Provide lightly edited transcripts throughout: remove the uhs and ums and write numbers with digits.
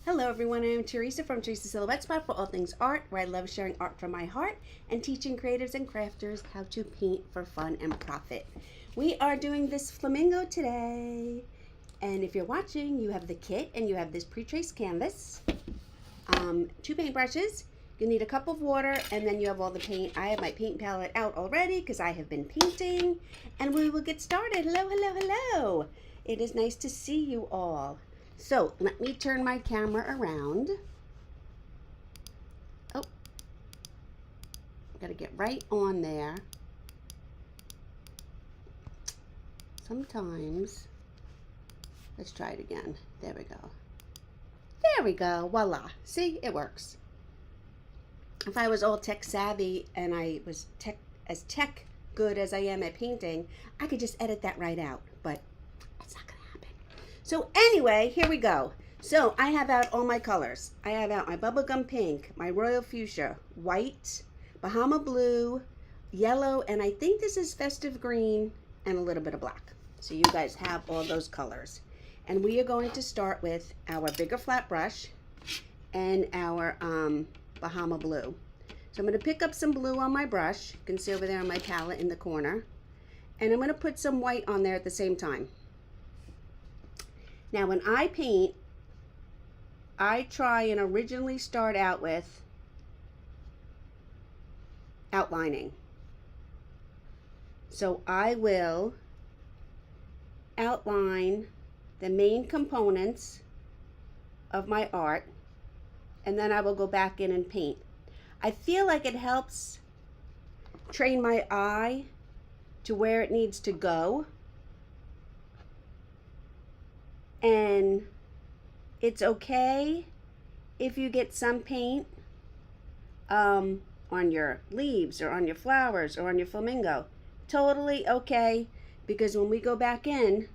Hello everyone, I'm Teresa from Teresa's Silhouette Spot for all things art, where I love sharing art from my heart and teaching creatives and crafters how to paint for fun and profit. We are doing this flamingo today, and if you're watching, you have the kit and you have this pre-traced canvas, 2 paintbrushes, you need a cup of water, and then you have all the paint. I have my paint palette out already because I have been painting, and we will get started. Hello, hello, hello. It is nice to see you all. So let me turn my camera around. Oh, gotta get right on there. Sometimes, let's try it again. There we go. There we go, voila. See, it works. If I was all tech savvy and I was as tech good as I am at painting, I could just edit that right out, but it's not gonna happen. So anyway, here we go. So I have out all my colors. I have out my bubblegum pink, my royal fuchsia, white, Bahama blue, yellow, and I think this is festive green, and a little bit of black. So you guys have all those colors. And we are going to start with our bigger flat brush and our Bahama blue. So I'm going to pick up some blue on my brush. You can see over there on my palette in the corner. And I'm going to put some white on there at the same time. Now when I paint, I try and originally start out with outlining. So I will outline the main components of my art, and then I will go back in and paint. I feel like it helps train my eye to where it needs to go. And it's okay if you get some paint on your leaves or on your flowers or on your flamingo. Totally okay, because when we go back in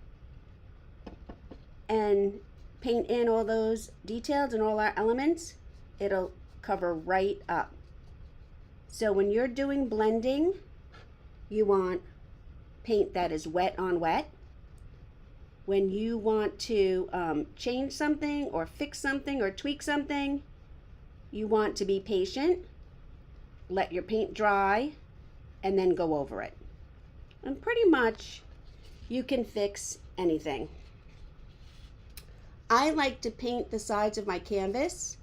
and paint in all those details and all our elements, it'll cover right up. So when you're doing blending, you want paint that is wet on wet. When you want to change something or fix something or tweak something, you want to be patient, let your paint dry, and then go over it. And pretty much you can fix anything. I like to paint the sides of my canvas,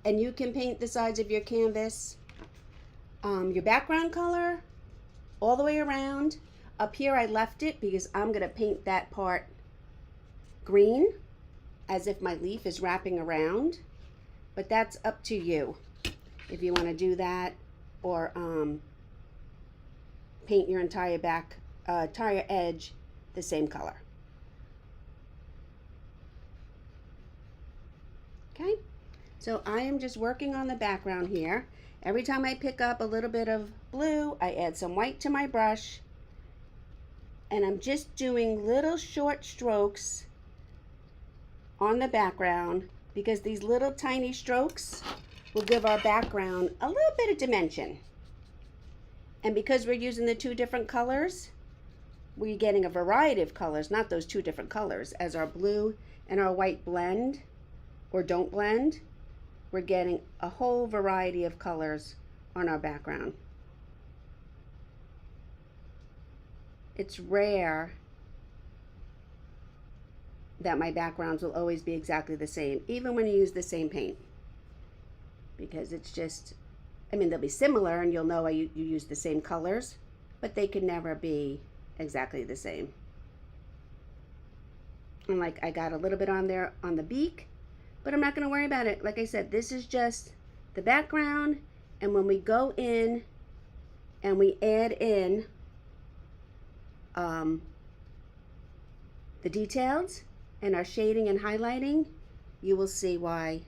and you can paint the sides of your canvas, your background color, all the way around. Up here I left it because I'm going to paint that part green, as if my leaf is wrapping around, but that's up to you if you want to do that, or paint your entire entire edge the same color. Okay, so I am just working on the background here. Every time I pick up a little bit of blue, I add some white to my brush, and I'm just doing little short strokes on the background, because these little tiny strokes will give our background a little bit of dimension. And because we're using the 2 different colors, we're getting a variety of colors, not those 2 different colors. As our blue and our white blend or don't blend, we're getting a whole variety of colors on our background. It's rare that my backgrounds will always be exactly the same, even when you use the same paint, because it's just, I mean, they'll be similar and you'll know you use the same colors, but they can never be exactly the same. And like, I got a little bit on there on the beak, but I'm not going to worry about it. Like I said, this is just the background, and when we go in and we add in the details and our shading and highlighting, you will see why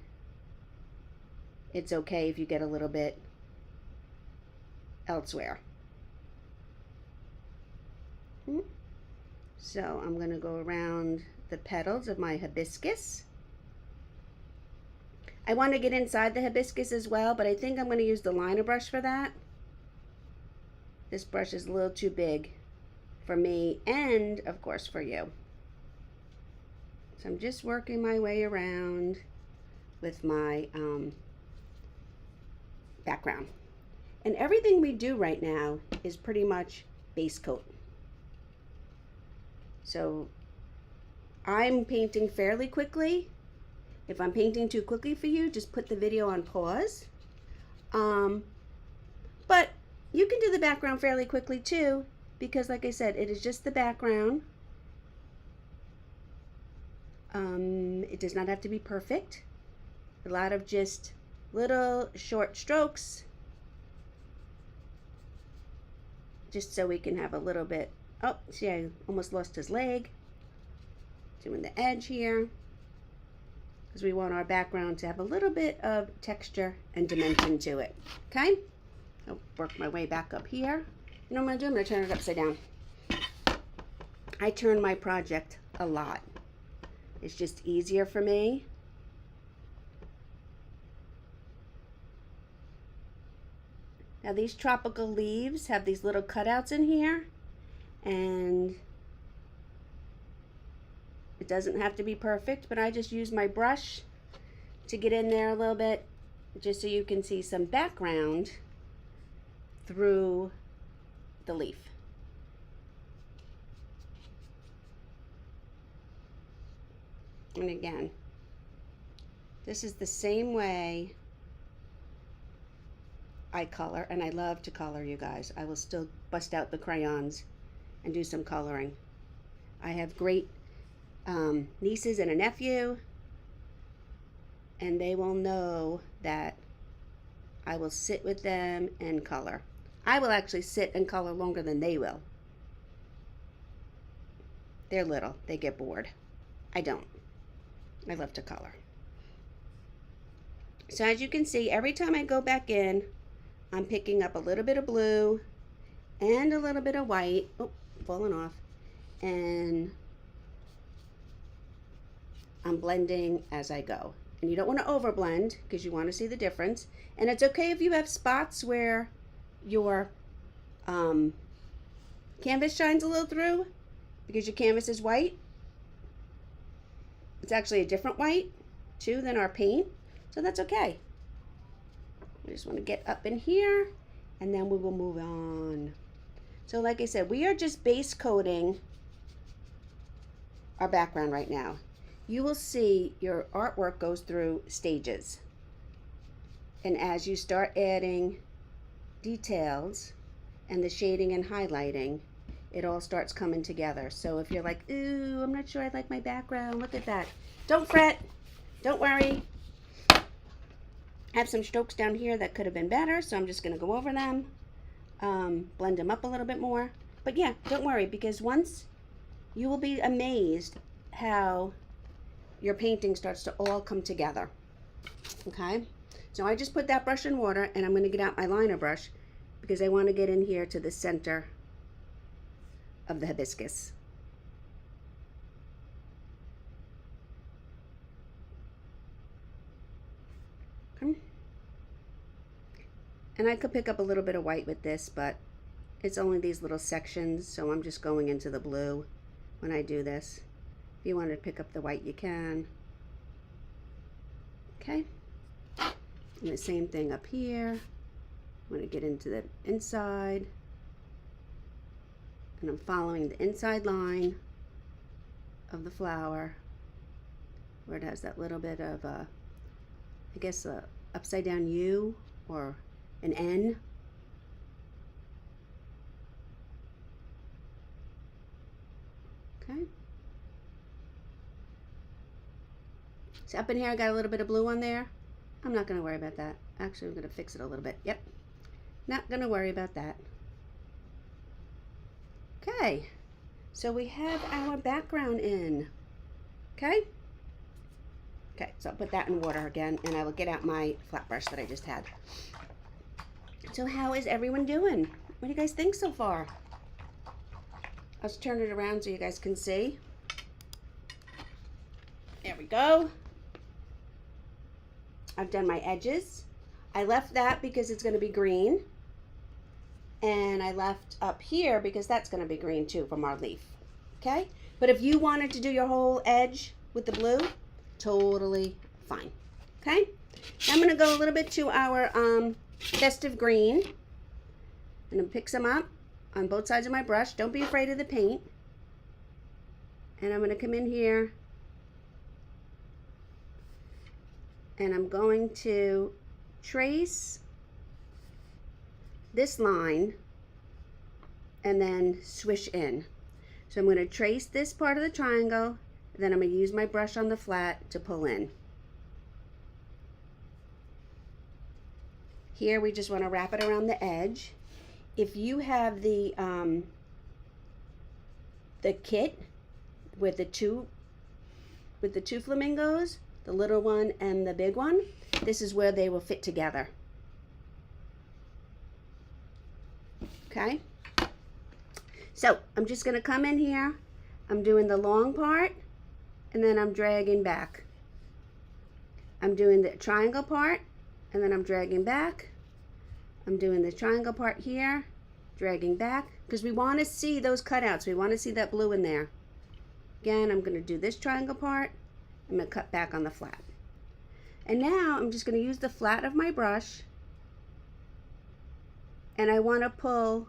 it's okay if you get a little bit elsewhere. So I'm going to go around the petals of my hibiscus. I want to get inside the hibiscus as well, but I think I'm going to use the liner brush for that. This brush is a little too big for me and, of course, for you. So I'm just working my way around with my background. And everything we do right now is pretty much base coat. So I'm painting fairly quickly. If I'm painting too quickly for you, just put the video on pause. But you can do the background fairly quickly too, because like I said, it is just the background. It does not have to be perfect. A lot of just little short strokes, just so we can have a little bit. Oh, see, I almost lost his leg. Doing the edge here, because we want our background to have a little bit of texture and dimension to it. Okay, I'll work my way back up here. You know what I'm gonna do? I'm gonna turn it upside down. I turn my project a lot. It's just easier for me. Now these tropical leaves have these little cutouts in here, and it doesn't have to be perfect, but I just use my brush to get in there a little bit, just so you can see some background through the leaf. And again, this is the same way I color, and I love to color, you guys. I will still bust out the crayons and do some coloring. I have great nieces and a nephew, and they will know that I will sit with them and color. I will actually sit and color longer than they will. They're little, they get bored. I don't. I love to color. So as you can see, every time I go back in, I'm picking up a little bit of blue and a little bit of white. Oh, falling off. And I'm blending as I go. And you don't want to overblend because you want to see the difference. And it's okay if you have spots where your canvas shines a little through because your canvas is white. It's actually a different white too than our paint, so that's okay. We just want to get up in here, and then we will move on. So like I said, we are just base coating our background right now. You will see your artwork goes through stages, and as you start adding details and the shading and highlighting, it all starts coming together. So if you're like, ooh, I'm not sure I like my background, look at that. Don't fret, don't worry. I have some strokes down here that could have been better, so I'm just gonna go over them, blend them up a little bit more. But yeah, don't worry, because once you will be amazed how your painting starts to all come together. Okay, so I just put that brush in water, and I'm gonna get out my liner brush because I want to get in here to the center of the hibiscus. Okay. And I could pick up a little bit of white with this, but it's only these little sections, so I'm just going into the blue when I do this. If you want to pick up the white, you can. Okay. And the same thing up here. I'm going to get into the inside. And I'm following the inside line of the flower where it has that little bit of I guess a upside down U or an N. Okay. So up in here I got a little bit of blue on there. I'm not going to worry about that. Actually, I'm going to fix it a little bit. Yep. Not going to worry about that. Okay, so we have our background in. Okay? Okay, so I'll put that in water again, and I will get out my flat brush that I just had. So how is everyone doing? What do you guys think so far? Let's turn it around so you guys can see. There we go. I've done my edges. I left that because it's going to be green. And I left up here because that's going to be green too from our leaf. Okay? But if you wanted to do your whole edge with the blue, totally fine. Okay, now I'm going to go a little bit to our festive green. I'm going to pick some up on both sides of my brush. Don't be afraid of the paint. And I'm going to come in here and I'm going to trace this line and then swish in. So I'm going to trace this part of the triangle, and then I'm going to use my brush on the flat to pull in. Here we just want to wrap it around the edge. If you have the kit with the two flamingos, the little one and the big one, this is where they will fit together. Okay, so I'm just going to come in here. I'm doing the long part and then I'm dragging back. I'm doing the triangle part and then I'm dragging back. I'm doing the triangle part here, dragging back, because we want to see those cutouts. We want to see that blue in there. Again, I'm going to do this triangle part. I'm going to cut back on the flat. And now I'm just going to use the flat of my brush, and I want to pull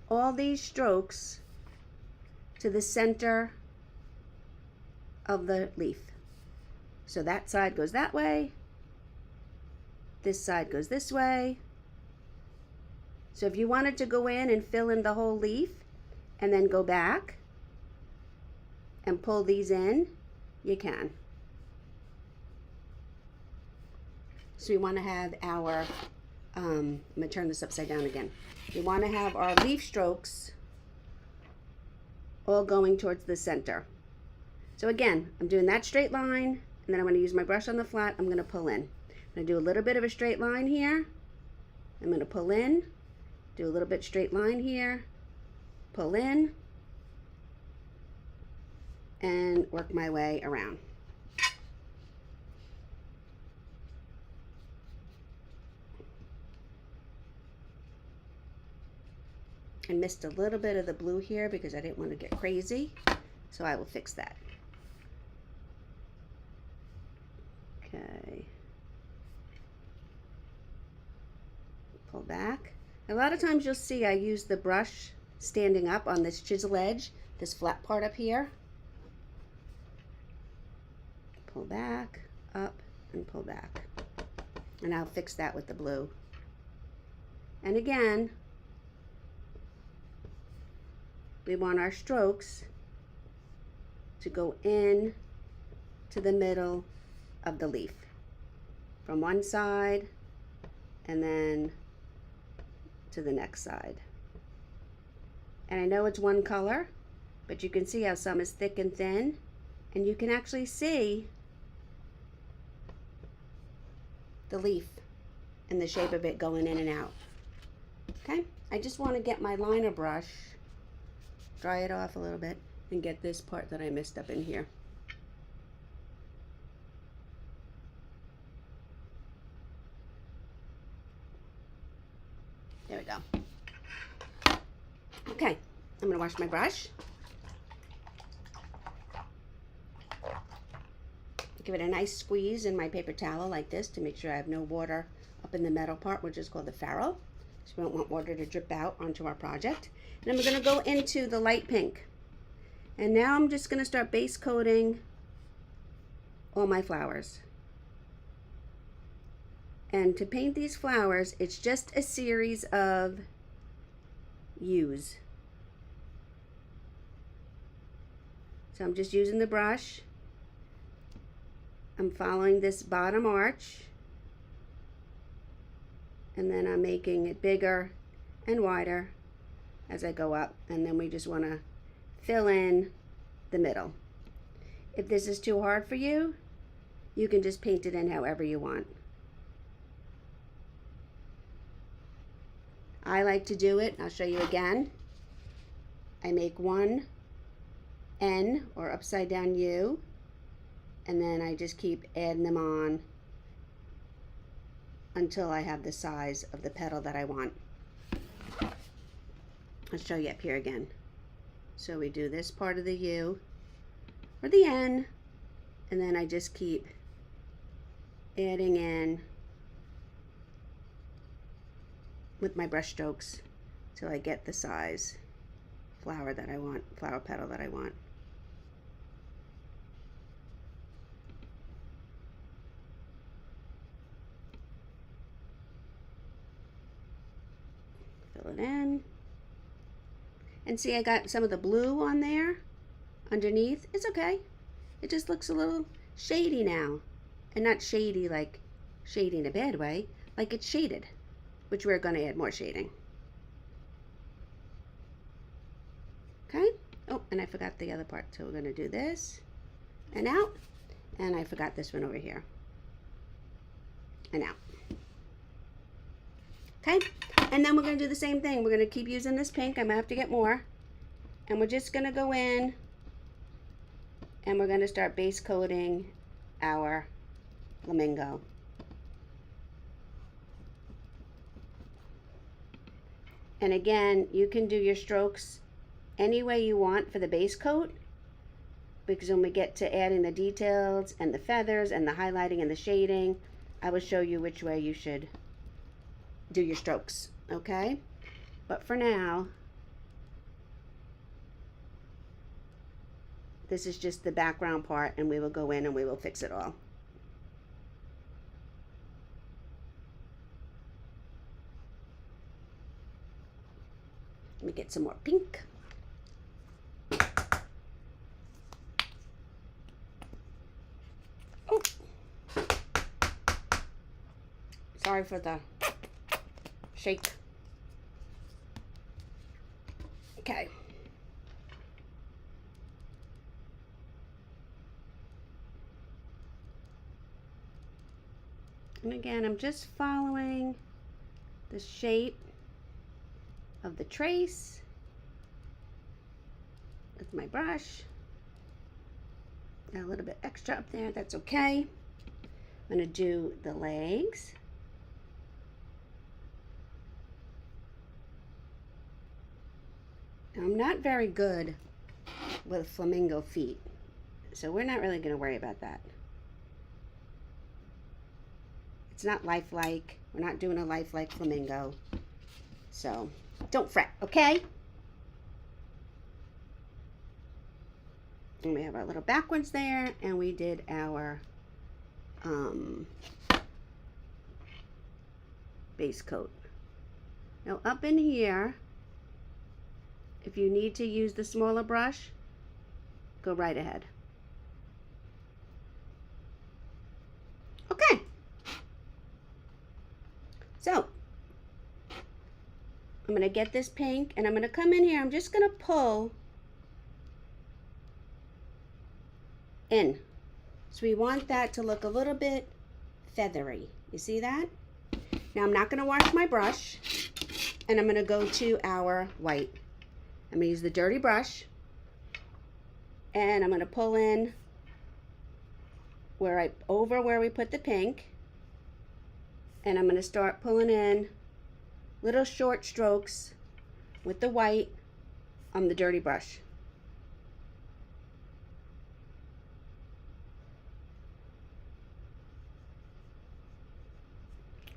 all these strokes to the center of the leaf. So that side goes that way, this side goes this way. So if you wanted to go in and fill in the whole leaf and then go back and pull these in, you can. So we want to have our, I'm going to turn this upside down again. We want to have our leaf strokes all going towards the center. So again, I'm doing that straight line, and then I'm going to use my brush on the flat. I'm going to pull in. I'm going to do a little bit of a straight line here. I'm going to pull in, do a little bit straight line here, pull in, and work my way around. I missed a little bit of the blue here because I didn't want to get crazy, so I will fix that. Okay. Pull back. A lot of times you'll see I use the brush standing up on this chisel edge, this flat part up here. Pull back, up, and pull back. And I'll fix that with the blue. And again, we want our strokes to go in to the middle of the leaf from one side and then to the next side. And I know it's one color, but you can see how some is thick and thin, and you can actually see the leaf and the shape of it going in and out. Okay, I just want to get my liner brush, dry it off a little bit, and get this part that I missed up in here. There we go. Okay, I'm going to wash my brush. Give it a nice squeeze in my paper towel like this to make sure I have no water up in the metal part, which is called the ferrule. So we don't want water to drip out onto our project. And then we're going to go into the light pink. And now I'm just going to start base coating all my flowers. And to paint these flowers, it's just a series of U's. So I'm just using the brush. I'm following this bottom arch. And then I'm making it bigger and wider as I go up. And then we just want to fill in the middle. If this is too hard for you, you can just paint it in however you want. I like to do it, I'll show you again. I make one N or upside down U, and then I just keep adding them on until I have the size of the petal that I want. I'll show you up here again. So we do this part of the U or the N, and then I just keep adding in with my brush strokes till I get the size flower that I want, flower petal that I want. Fill it in. And see, I got some of the blue on there underneath. It's okay. It just looks a little shady now. And not shady like shady in a bad way, like it's shaded, which we're going to add more shading. Okay. Oh, and I forgot the other part. So we're going to do this and out. And I forgot this one over here. And out. Okay. And then we're going to do the same thing. We're going to keep using this pink. I'm going to have to get more. And we're just going to go in and we're going to start base coating our Flamingo. And again, you can do your strokes any way you want for the base coat, because when we get to adding the details and the feathers and the highlighting and the shading, I will show you which way you should do your strokes, okay? But for now, this is just the background part, and we will go in and we will fix it all. Let me get some more pink. Oh, sorry for the shake. Okay. And again, I'm just following the shape of the trace with my brush. Got a little bit extra up there, that's okay. I'm going to do the legs. Now, I'm not very good with flamingo feet, so we're not really going to worry about that. It's not lifelike. We're not doing a lifelike flamingo, so don't fret, okay? And we have our little backwards there, and we did our base coat. Now up in here, if you need to use the smaller brush, go right ahead. Okay. So I'm going to get this pink, and I'm going to come in here. I'm just going to pull in. So we want that to look a little bit feathery. You see that? Now I'm not going to wash my brush, and I'm going to go to our white. I'm going to use the dirty brush, and I'm going to pull in over where we put the pink, and I'm going to start pulling in little short strokes with the white on the dirty brush.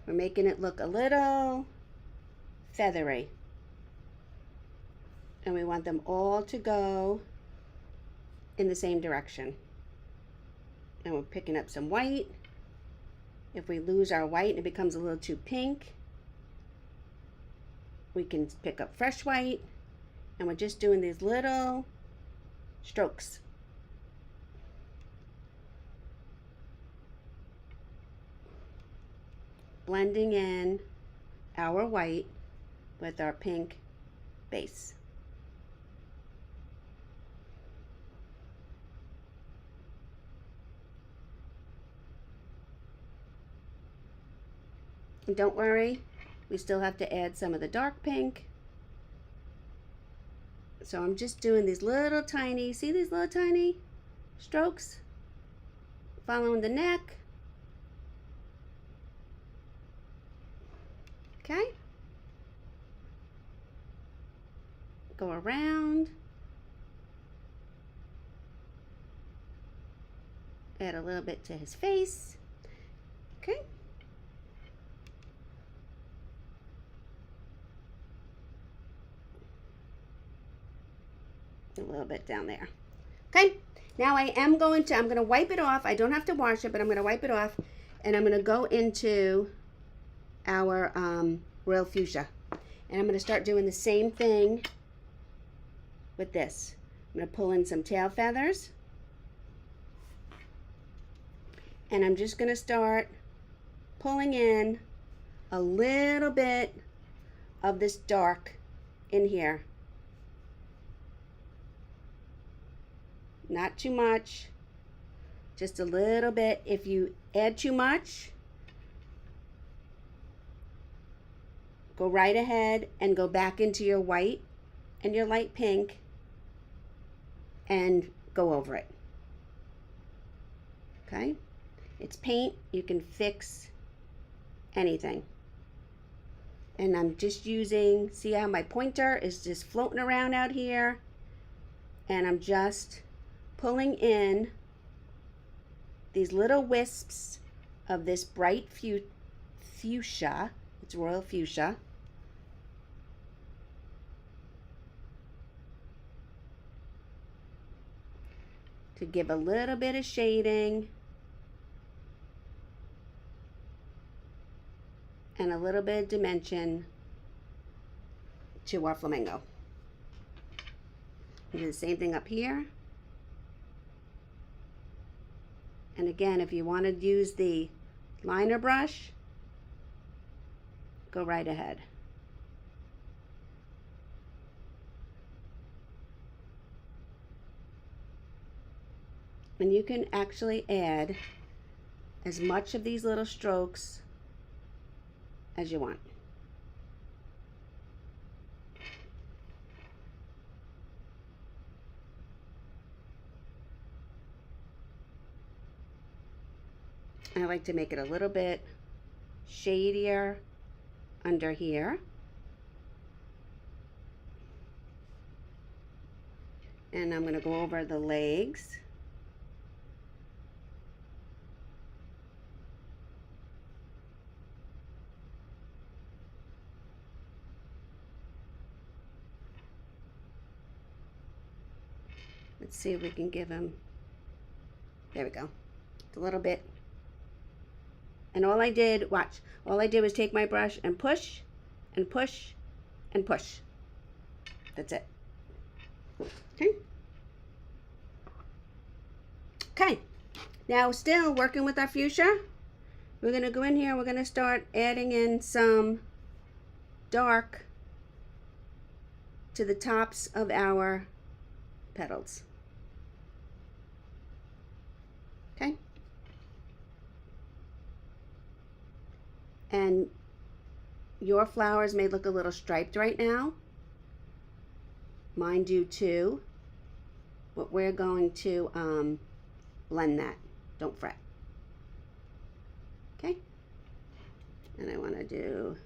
We're making it look a little feathery. And we want them all to go in the same direction. And we're picking up some white. If we lose our white and it becomes a little too pink, we can pick up fresh white, and we're just doing these little strokes. Blending in our white with our pink base. And don't worry, we still have to add some of the dark pink. So I'm just doing these little tiny, see these little tiny strokes? Following the neck. Okay. Go around. Add a little bit to his face. Okay. A little bit down there. Okay. Now I'm going to wipe it off. I don't have to wash it, but I'm going to wipe it off. And I'm going to go into our Royal Fuchsia. And I'm going to start doing the same thing with this. I'm going to pull in some tail feathers. And I'm just going to start pulling in a little bit of this dark in here. Not too much, just a little bit. If you add too much, go right ahead and go back into your white and your light pink and go over it. Okay? It's paint. You can fix anything. And I'm just using, see how my pointer is just floating around out here? And I'm just pulling in these little wisps of this bright fuchsia. It's Royal Fuchsia. To give a little bit of shading and a little bit of dimension to our flamingo. Do the same thing up here. And again, if you want to use the liner brush, go right ahead. And you can actually add as much of these little strokes as you want. I like to make it a little bit shadier under here. And I'm going to go over the legs. Let's see if we can give him, there we go, a little bit. And all I did, watch, all I did was take my brush and push and push and push. That's it. Okay. Okay. Now still working with our fuchsia, we're going to go in here, we're going to start adding in some dark to the tops of our petals. Okay. And your flowers may look a little striped right now. Mine do too. But we're going to blend that. Don't fret. Okay. And I want to do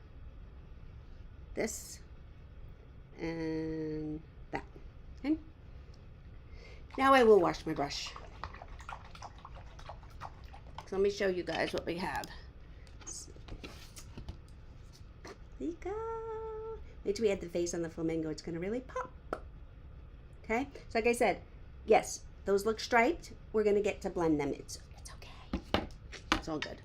this and that. Okay. Now I will wash my brush. So let me show you guys what we have. There you go. Wait till we add the face on the flamingo. It's going to really pop. Okay? So like I said, yes, those look striped. We're going to get to blend them. It's okay. It's all good.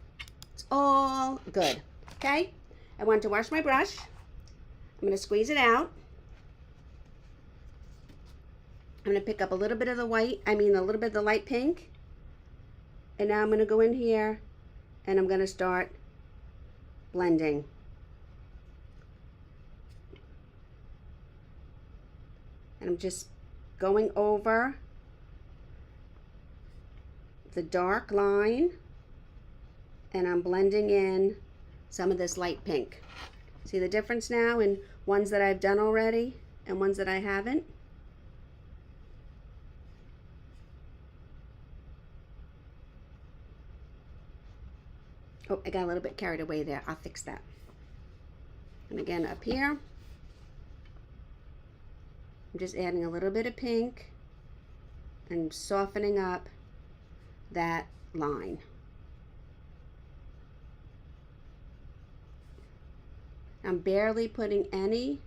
It's all good. Okay? I want to wash my brush. I'm going to squeeze it out. I'm going to pick up a little bit of the white, a little bit of the light pink. And now I'm going to go in here and I'm going to start blending. And I'm just going over the dark line and I'm blending in some of this light pink. See the difference now in ones that I've done already and ones that I haven't? Oh, I got a little bit carried away there. I'll fix that. And again, up here, I'm just adding a little bit of pink and softening up that line. I'm barely putting any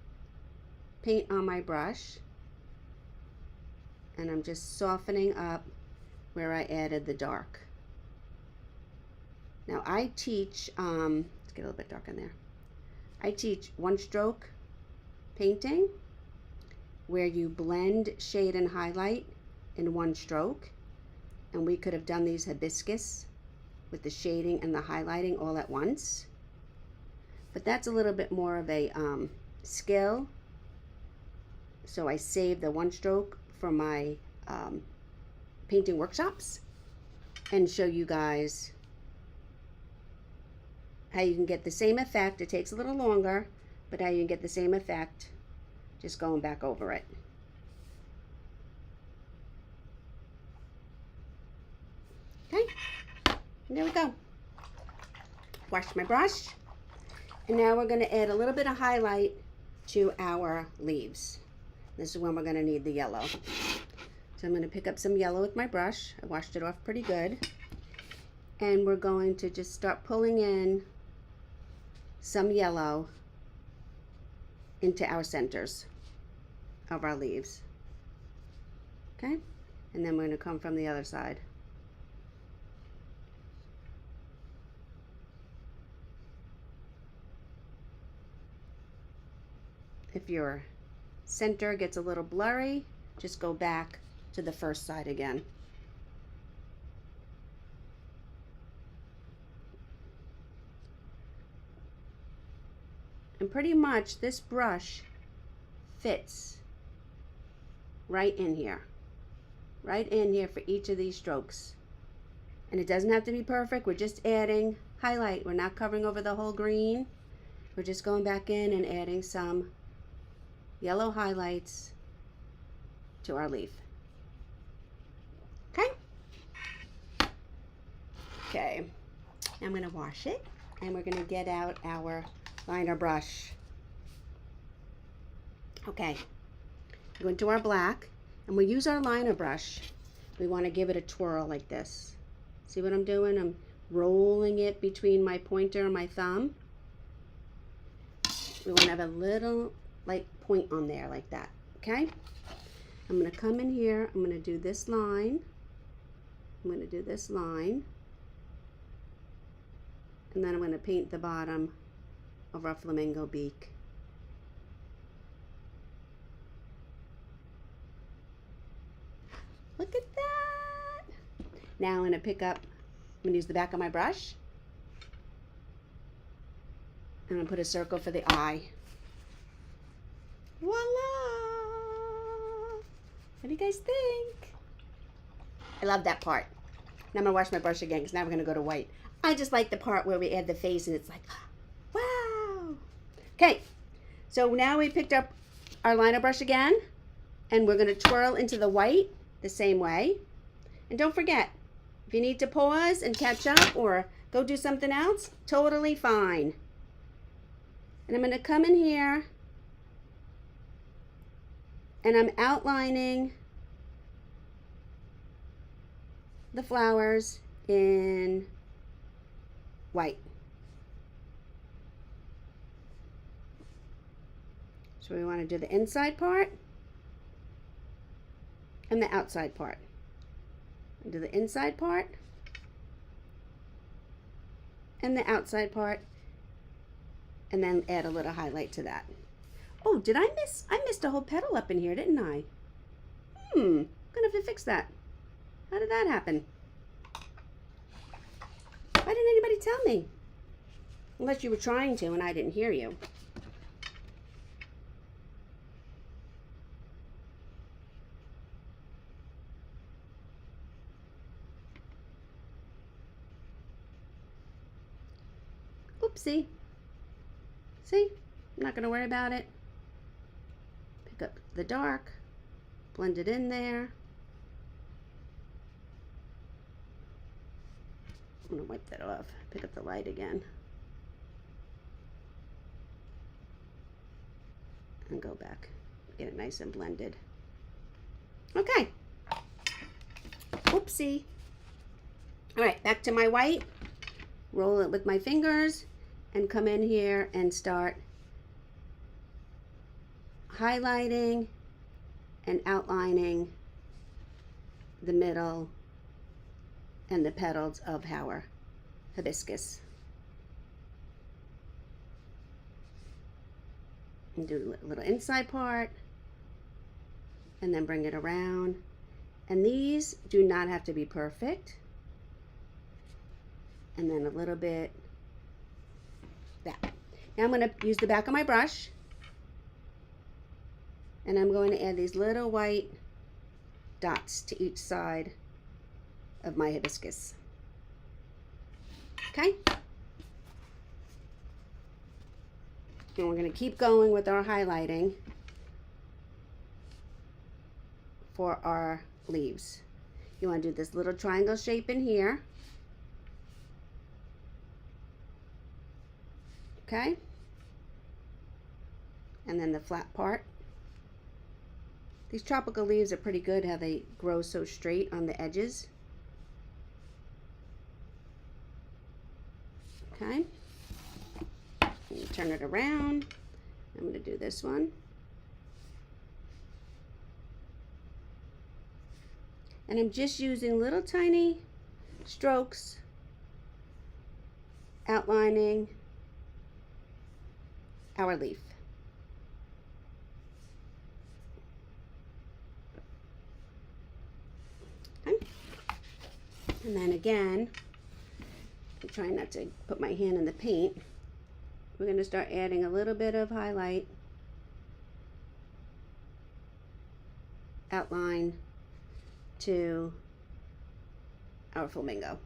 paint on my brush, and I'm just softening up where I added the dark. Now I teach, let's get a little bit dark in there. I teach one stroke painting where you blend shade and highlight in one stroke, and we could have done these hibiscus with the shading and the highlighting all at once, but that's a little bit more of a skill, so I save the one stroke for my painting workshops and show you guys how you can get the same effect. It takes a little longer, but how you can get the same effect just going back over it. Okay, and there we go. Wash my brush, and now we're going to add a little bit of highlight to our leaves. This is when we're going to need the yellow. So I'm going to pick up some yellow with my brush. I washed it off pretty good, and we're going to just start pulling in some yellow into our centers of our leaves. Okay, and then we're going to come from the other side. If your center gets a little blurry, just go back to the first side again. And pretty much this brush fits right in here for each of these strokes. And it doesn't have to be perfect. We're just adding highlight. We're not covering over the whole green. We're just going back in and adding some yellow highlights to our leaf. Okay? Okay. I'm going to wash it, and we're going to get out our liner brush. Okay. Go into our black, and we use our liner brush. We want to give it a twirl like this. See what I'm doing? I'm rolling it between my pointer and my thumb. We want to have a little like point on there like that. Okay, I'm going to come in here, I'm going to do this line, I'm going to do this line, and then I'm going to paint the bottom of our flamingo beak. Look at that. Now I'm going to pick up, I'm going to use the back of my brush, and I'm going to put a circle for the eye. Voila! What do you guys think? I love that part. Now I'm going to wash my brush again because now we're going to go to white. I just like the part where we add the face and it's like, wow! Okay, so now we picked up our liner brush again, and we're going to twirl into the white the same way. And don't forget, if you need to pause and catch up or go do something else, totally fine. And I'm going to come in here, and I'm outlining the flowers in white. So we want to do the inside part and the outside part. Do the inside part and the outside part, and then add a little highlight to that. Oh, did I missed a whole petal up in here, didn't I? I'm gonna have to fix that. How did that happen? Why didn't anybody tell me? Unless you were trying to and I didn't hear you. Oopsie. See? I'm not going to worry about it. Pick up the dark, blend it in there. I'm going to wipe that off. Pick up the light again. And go back. Get it nice and blended. Okay. Oopsie. All right, back to my white. Roll it with my fingers and come in here and start highlighting and outlining the middle and the petals of our hibiscus. And do a little inside part and then bring it around. And these do not have to be perfect. And then a little bit that. Now I'm going to use the back of my brush and I'm going to add these little white dots to each side of my hibiscus. Okay? And we're going to keep going with our highlighting for our leaves. You want to do this little triangle shape in here. Okay? And then the flat part. These tropical leaves are pretty good how they grow so straight on the edges. Okay? And turn it around. I'm going to do this one. And I'm just using little tiny strokes, outlining our leaf. Okay. And then again, I'm trying not to put my hand in the paint. We're going to start adding a little bit of highlight, outline to our flamingo.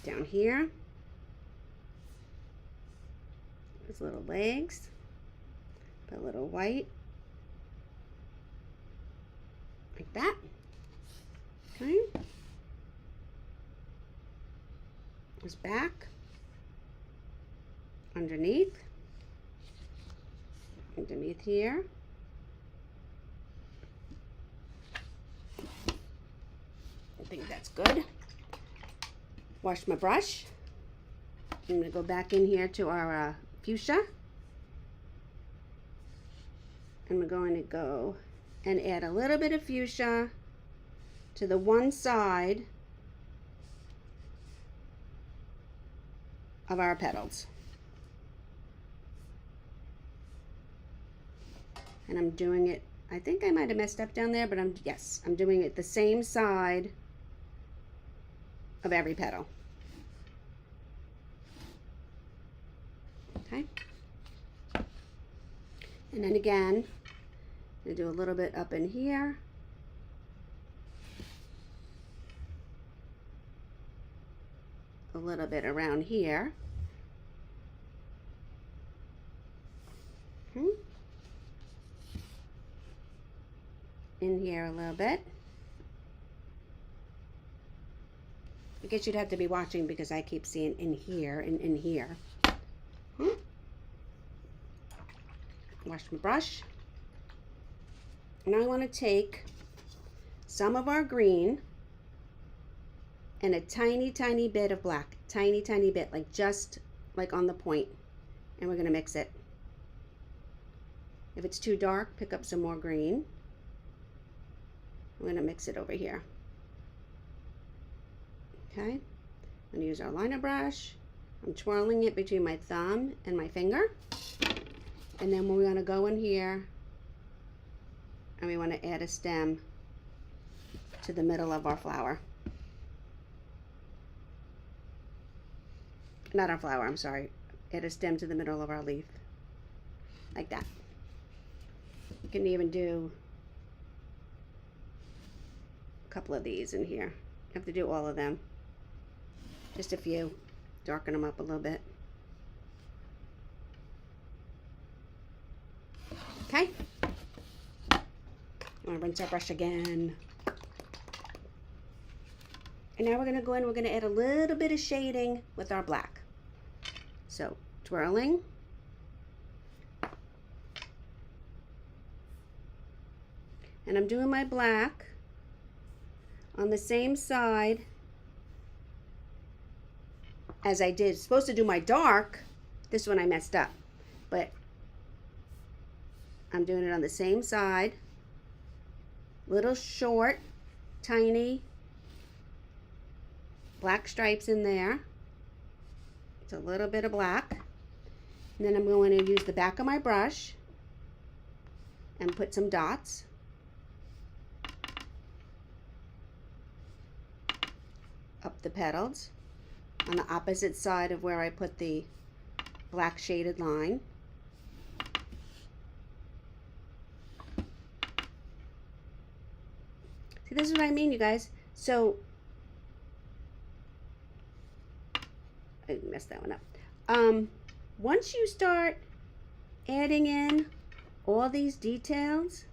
Down here, his little legs, put a little white, like that. Okay. His back, underneath here. I think that's good. Wash my brush. I'm going to go back in here to our fuchsia. And we're going to go and add a little bit of fuchsia to the one side of our petals. And I'm doing it, I think I might have messed up down there, but I'm doing it the same side of every petal. Okay. And then again, I'm going to do a little bit up in here. A little bit around here. Okay. In here a little bit. I guess you'd have to be watching because I keep seeing in here and in here. Wash my brush. Now I want to take some of our green and a tiny, tiny bit of black. Tiny, tiny bit, like just like on the point. And we're going to mix it. If it's too dark, pick up some more green. I'm going to mix it over here. Okay, I'm going to use our liner brush. I'm twirling it between my thumb and my finger. And then we're going to go in here and we want to add a stem to the middle of our flower. Not our flower, I'm sorry. Add a stem to the middle of our leaf. Like that. You can even do a couple of these in here. You have to do all of them. Just a few. Darken them up a little bit. Okay. I'm going to rinse our brush again. And now we're going to go in, we're going to add a little bit of shading with our black. So, twirling. And I'm doing my black on the same side as I did, supposed to do my dark. This one I messed up, but I'm doing it on the same side. Little short, tiny black stripes in there. It's a little bit of black. And then I'm going to use the back of my brush and put some dots. Up the petals on the opposite side of where I put the black shaded line. See, this is what I mean, you guys. So, I messed that one up. Once you start adding in all these details,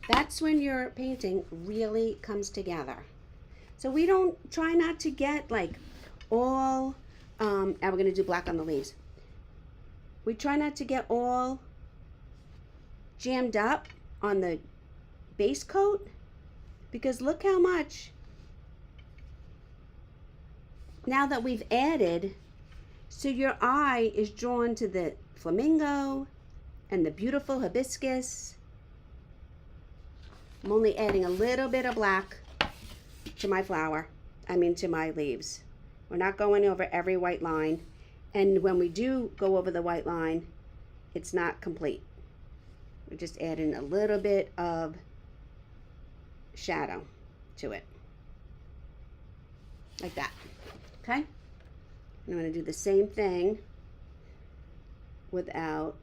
that's when your painting really comes together. So we don't try not to get like all, and we're going to do black on the leaves. We try not to get all jammed up on the base coat, because look how much, now that we've added, so your eye is drawn to the flamingo and the beautiful hibiscus. I'm only adding a little bit of black to my flower, to my leaves. We're not going over every white line, and when we do go over the white line, it's not complete. We're just adding a little bit of shadow to it, like that. Okay, and I'm going to do the same thing without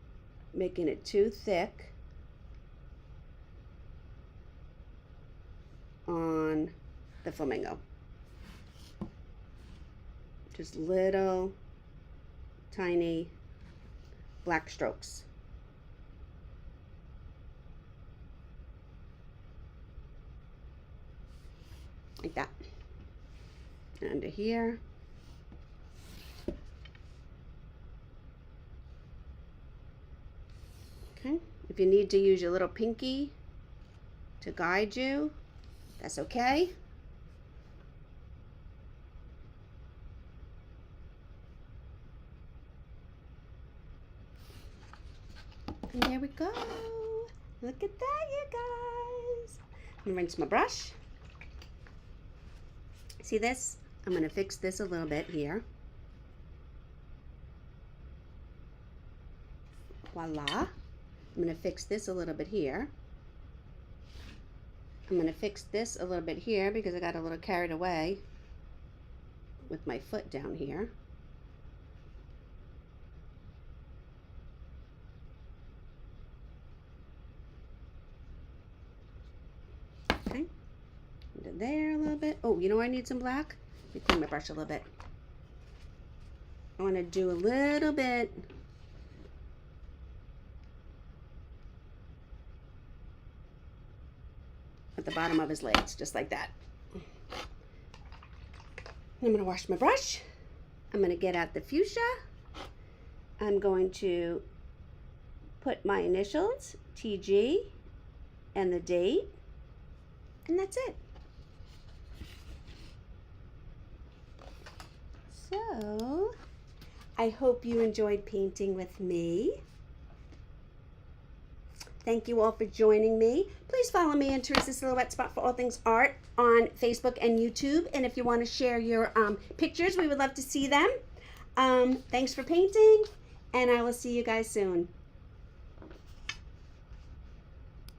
making it too thick on the flamingo. Just little tiny black strokes. Like that. Under here. Okay. If you need to use your little pinky to guide you, that's okay. And there we go. Look at that, you guys. I'm gonna rinse my brush. See this? I'm gonna fix this a little bit here. Voila. I'm gonna fix this a little bit here. I'm gonna fix this a little bit here because I got a little carried away with my foot down here. Okay, into there a little bit. Oh, you know I need some black? Let me clean my brush a little bit. I want to do a little bit at the bottom of his legs, just like that. I'm going to wash my brush. I'm going to get out the fuchsia. I'm going to put my initials, TG, and the date, and that's it. So, I hope you enjoyed painting with me. Thank you all for joining me. Please follow me on Teresa Silhouette Spot for all things art on Facebook and YouTube. And if you want to share your pictures, we would love to see them. Thanks for painting, and I will see you guys soon.